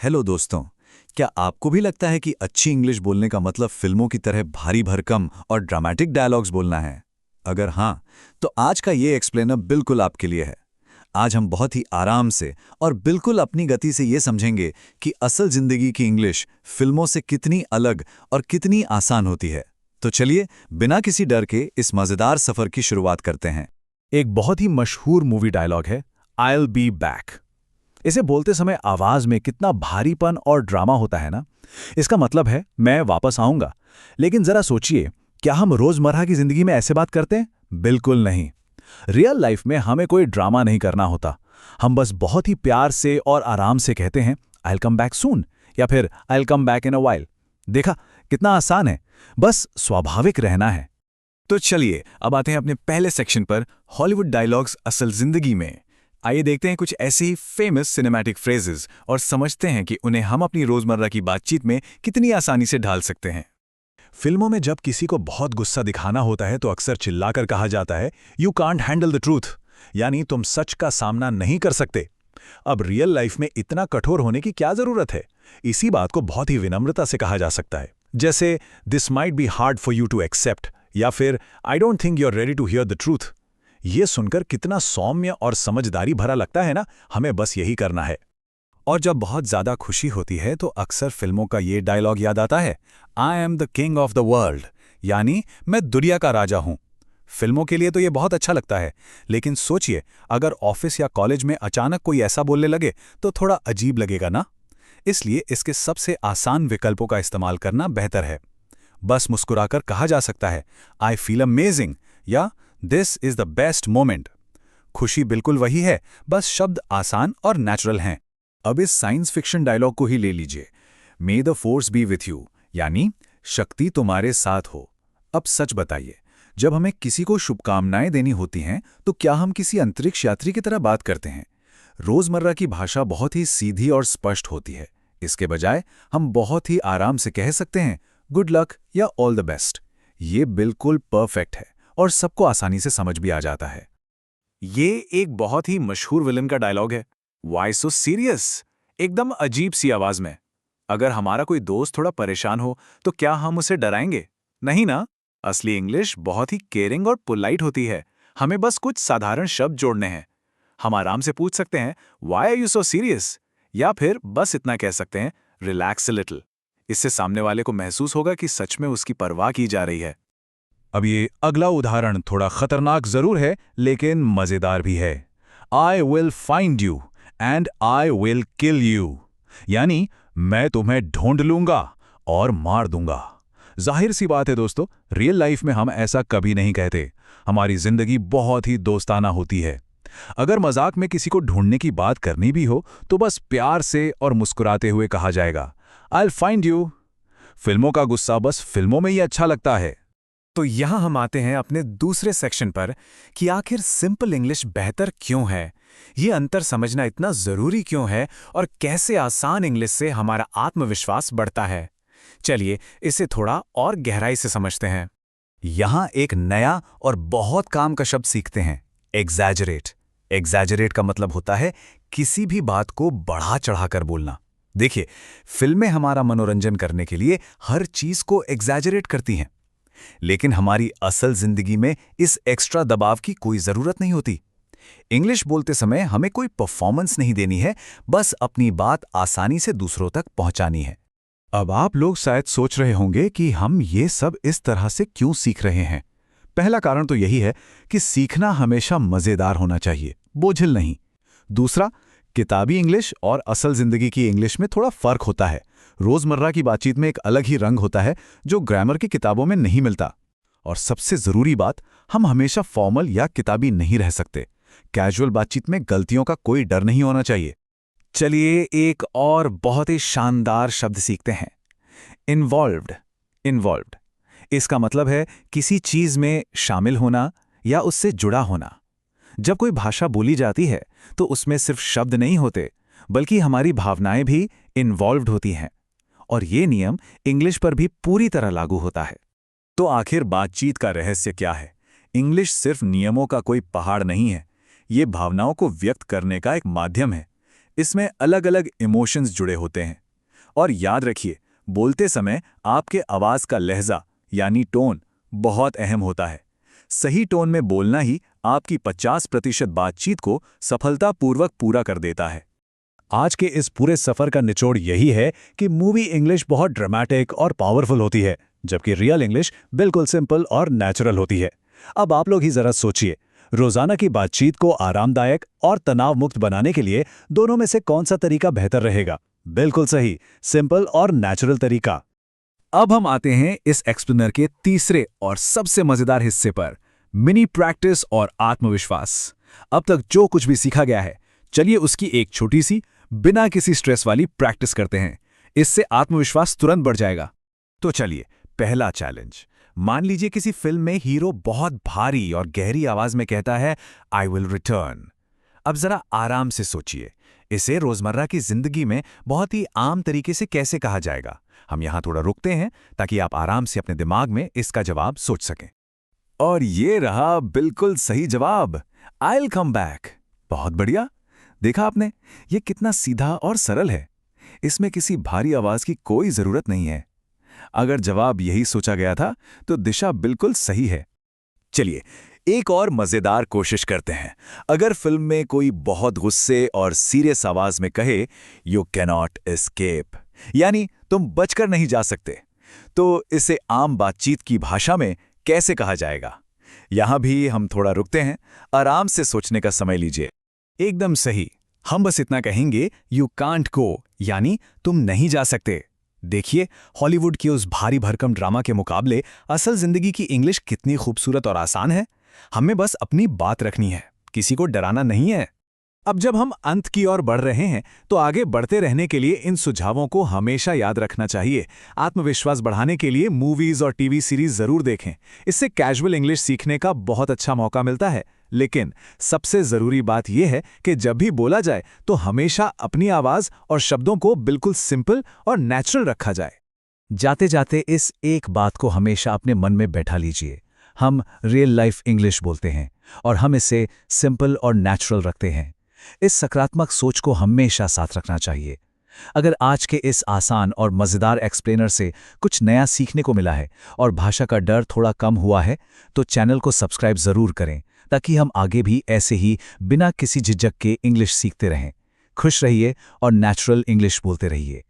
Hello दोस्तों। क्या आपको भी लगता है कि अच्छी इंग्लिश बोलने का मतलब फिल्मों की तरह भारी भरकम और ड्रामेटिक डायलॉग्स बोलना है? अगर हाँ, तो आज का ये एक्सप्लेनर बिल्कुल आपके लिए है। आज हम बहुत ही आराम से और बिल्कुल अपनी गति से ये समझेंगे कि असल जिंदगी की इंग्लिश फिल्मों से कितनी अलग और कितनी आसान होती है। तो चलिए, बिना किसी डर के इस मजेदार सफर की शुरुआत करते हैं। एक बहुत ही मशहूर मूवी डायलॉग है, "I'll be back"। इसे बोलते समय आवाज में कितना भारीपन और ड्रामा होता है ना। इसका मतलब है मैं वापस आऊंगा। लेकिन जरा सोचिए, क्या हम रोजमर्रा की जिंदगी में ऐसे बात करते हैं? बिल्कुल नहीं। रियल लाइफ में हमें कोई ड्रामा नहीं करना होता। हम बस बहुत ही प्यार से और आराम से कहते हैं, "I'll come back soon" या फिर "I'll come back in a while"। देखा, कितना आसान है। बस स्वाभाविक रहना है। तो चलिए अब आते हैं अपने पहले सेक्शन पर, हॉलीवुड डायलॉग्स असल जिंदगी में। आइए देखते हैं कुछ ऐसे ही फेमस सिनेमैटिक फ्रेजेस और समझते हैं कि उन्हें हम अपनी रोजमर्रा की बातचीत में कितनी आसानी से ढाल सकते हैं। फिल्मों में जब किसी को बहुत गुस्सा दिखाना होता है तो अक्सर चिल्लाकर कहा जाता है, "you can't handle the truth", यानी तुम सच का सामना नहीं कर सकते। अब रियल लाइफ में इतना कठोर होने की क्या जरूरत है? इसी बात को बहुत ही विनम्रता से कहा जा सकता है, जैसे "this might be hard for you to accept" या फिर "I don't think you are ready to hear the truth". ये सुनकर कितना सौम्य और समझदारी भरा लगता है ना। हमें बस यही करना है। और जब बहुत ज्यादा खुशी होती है तो अक्सर फिल्मों का ये डायलॉग याद आता है, "I am the king of the world", यानी मैं दुनिया का राजा हूं। फिल्मों के लिए तो ये बहुत अच्छा लगता है, लेकिन सोचिए अगर ऑफिस या कॉलेज में अचानक कोई ऐसा बोलने लगे तो थोड़ा अजीब लगेगा ना। इसलिए इसके सबसे आसान विकल्पों का इस्तेमाल करना बेहतर है। बस मुस्कुराकर कहा जा सकता है, "आई फील अमेजिंग" या "this is the best moment". खुशी बिल्कुल वही है, बस शब्द आसान और नेचुरल हैं। अब इस साइंस फिक्शन डायलॉग को ही ले लीजिए, "मे the force B with you", यानी शक्ति तुम्हारे साथ हो। अब सच बताइए, जब हमें किसी को शुभकामनाएं देनी होती हैं तो क्या हम किसी अंतरिक्ष यात्री की तरह बात करते हैं? रोजमर्रा की भाषा बहुत ही सीधी और स्पष्ट होती है। इसके बजाय हम बहुत ही आराम से कह सकते हैं, "गुड लक" या "ऑल द बेस्ट"। ये बिल्कुल परफेक्ट है और सबको आसानी से समझ भी आ जाता है। ये एक बहुत ही मशहूर विलन का डायलॉग है, "व्हाई सो सीरियस", एकदम अजीब सी आवाज में। अगर हमारा कोई दोस्त थोड़ा परेशान हो तो क्या हम उसे डराएंगे? नहीं ना। असली इंग्लिश बहुत ही केयरिंग और पोलाइट होती है। हमें बस कुछ साधारण शब्द जोड़ने हैं। हम आराम से पूछ सकते हैं, "why are you so serious", या फिर बस इतना कह सकते हैं, "रिलैक्स अ लिटिल"। इससे सामने वाले को महसूस होगा कि सच में उसकी परवाह की जा रही है। अब ये अगला उदाहरण थोड़ा खतरनाक जरूर है, लेकिन मजेदार भी है। "I will find you and I will kill you", यानी मैं तुम्हें ढूंढ लूंगा और मार दूंगा। जाहिर सी बात है दोस्तों, रियल लाइफ में हम ऐसा कभी नहीं कहते। हमारी जिंदगी बहुत ही दोस्ताना होती है। अगर मजाक में किसी को ढूंढने की बात करनी भी हो तो बस प्यार से और मुस्कुराते हुए कहा जाएगा, "आई विल फाइंड यू"। फिल्मों का गुस्सा बस फिल्मों में ही अच्छा लगता है। तो यहाँ हम आते हैं अपने दूसरे सेक्शन पर कि आखिर सिंपल इंग्लिश बेहतर क्यों है, ये अंतर समझना इतना जरूरी क्यों है और कैसे आसान इंग्लिश से हमारा आत्मविश्वास बढ़ता है। चलिए इसे थोड़ा और गहराई से समझते हैं। यहां एक नया और बहुत काम का शब्द सीखते हैं, एग्जैजरेट। एग्जैजरेट का मतलब होता है किसी भी बात को बढ़ा चढ़ाकर बोलना। देखिए, फिल्में हमारा मनोरंजन करने के लिए हर चीज को एग्जैजरेट करती हैं, लेकिन हमारी असल जिंदगी में इस एक्स्ट्रा दबाव की कोई जरूरत नहीं होती। इंग्लिश बोलते समय हमें कोई परफॉर्मेंस नहीं देनी है, बस अपनी बात आसानी से दूसरों तक पहुंचानी है। अब आप लोग शायद सोच रहे होंगे कि हम ये सब इस तरह से क्यों सीख रहे हैं। पहला कारण तो यही है कि सीखना हमेशा मजेदार होना चाहिए, बोझिल नहीं। दूसरा, किताबी इंग्लिश और असल जिंदगी की इंग्लिश में थोड़ा फर्क होता है। रोजमर्रा की बातचीत में एक अलग ही रंग होता है जो ग्रामर की किताबों में नहीं मिलता। और सबसे जरूरी बात, हम हमेशा फॉर्मल या किताबी नहीं रह सकते। कैजुअल बातचीत में गलतियों का कोई डर नहीं होना चाहिए। चलिए एक और बहुत ही शानदार शब्द सीखते हैं, इन्वॉल्व्ड। इन्वॉल्व्ड इसका मतलब है किसी चीज में शामिल होना या उससे जुड़ा होना। जब कोई भाषा बोली जाती है तो उसमें सिर्फ शब्द नहीं होते, बल्कि हमारी भावनाएं भी इन्वॉल्व्ड होती हैं। और ये नियम इंग्लिश पर भी पूरी तरह लागू होता है। तो आखिर बातचीत का रहस्य क्या है? इंग्लिश सिर्फ नियमों का कोई पहाड़ नहीं है, ये भावनाओं को व्यक्त करने का एक माध्यम है। इसमें अलग अलग इमोशंस जुड़े होते हैं। और याद रखिए, बोलते समय आपके आवाज का लहजा यानी टोन बहुत अहम होता है। सही टोन में बोलना ही आपकी 50% बातचीत को सफलतापूर्वक पूरा कर देता है। आज के इस पूरे सफर का निचोड़ यही है कि मूवी इंग्लिश बहुत ड्रामेटिक और पावरफुल होती है, जबकि रियल इंग्लिश बिल्कुल सिंपल और नेचुरल होती है। अब आप लोग ही जरा सोचिए, रोजाना की बातचीत को आरामदायक और तनाव मुक्त बनाने के लिए दोनों में से कौन सा तरीका बेहतर रहेगा? बिल्कुल सही, सिंपल और नेचुरल तरीका। अब हम आते हैं इस एक्सप्लेनर के तीसरे और सबसे मजेदार हिस्से पर, मिनी प्रैक्टिस और आत्मविश्वास। अब तक जो कुछ भी सीखा गया है, चलिए उसकी एक छोटी सी, बिना किसी स्ट्रेस वाली प्रैक्टिस करते हैं। इससे आत्मविश्वास तुरंत बढ़ जाएगा। तो चलिए, पहला चैलेंज। मान लीजिए किसी फिल्म में हीरो बहुत भारी और गहरी आवाज में कहता है, आई विल रिटर्न। अब जरा आराम से सोचिए, इसे रोजमर्रा की जिंदगी में बहुत ही आम तरीके से कैसे कहा जाएगा। हम यहां थोड़ा रुकते हैं ताकि आप आराम से अपने दिमाग में इसका जवाब सोच सकें। और ये रहा बिल्कुल सही जवाब, आई विल कम बैक। बहुत बढ़िया। देखा आपने, ये कितना सीधा और सरल है। इसमें किसी भारी आवाज की कोई जरूरत नहीं है। अगर जवाब यही सोचा गया था तो दिशा बिल्कुल सही है। चलिए, एक और मजेदार कोशिश करते हैं। अगर फिल्म में कोई बहुत गुस्से और सीरियस आवाज में कहे, यू कैनॉट एस्केप, यानी तुम बचकर नहीं जा सकते, तो इसे आम बातचीत की भाषा में कैसे कहा जाएगा? यहां भी हम थोड़ा रुकते हैं, आराम से सोचने का समय लीजिए। एकदम सही। हम बस इतना कहेंगे, यू कांट गो, यानी तुम नहीं जा सकते। देखिए, हॉलीवुड की उस भारी भरकम ड्रामा के मुकाबले असल जिंदगी की इंग्लिश कितनी खूबसूरत और आसान है। हमें बस अपनी बात रखनी है, किसी को डराना नहीं है। अब जब हम अंत की ओर बढ़ रहे हैं, तो आगे बढ़ते रहने के लिए इन सुझावों को हमेशा याद रखना चाहिए। आत्मविश्वास बढ़ाने के लिए मूवीज और टीवी सीरीज जरूर देखें। इससे कैजुअल इंग्लिश सीखने का बहुत अच्छा मौका मिलता है। लेकिन सबसे जरूरी बात यह है कि जब भी बोला जाए तो हमेशा अपनी आवाज और शब्दों को बिल्कुल सिंपल और नेचुरल रखा जाए। जाते जाते इस एक बात को हमेशा अपने मन में बैठा लीजिए, हम रियल लाइफ इंग्लिश बोलते हैं और हम इसे सिंपल और नेचुरल रखते हैं। इस सकारात्मक सोच को हमेशा साथ रखना चाहिए। अगर आज के इस आसान और मज़ेदार एक्सप्लेनर से कुछ नया सीखने को मिला है और भाषा का डर थोड़ा कम हुआ है, तो चैनल को सब्सक्राइब ज़रूर करें, ताकि हम आगे भी ऐसे ही बिना किसी झिझक के इंग्लिश सीखते रहें। खुश रहिए और नेचुरल इंग्लिश बोलते रहिए।